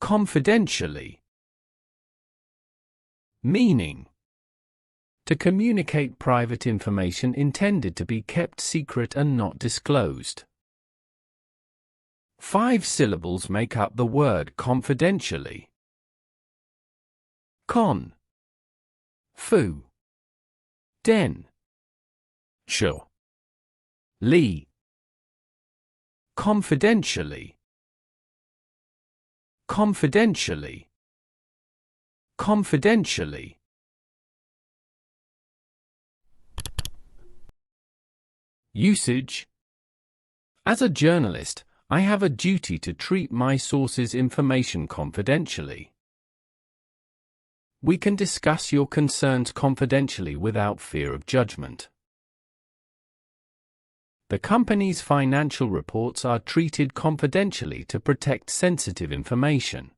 Confidentially. Meaning: to communicate private information intended to be kept secret and not disclosed. 5 syllables make up the word confidentially. Con. Fu. Den. Sure. Lee. Confidentially. Confidentially. Confidentially. Usage: as a journalist, I have a duty to treat my sources' information confidentially. We can discuss your concerns confidentially without fear of judgment. The company's financial reports are treated confidentially to protect sensitive information.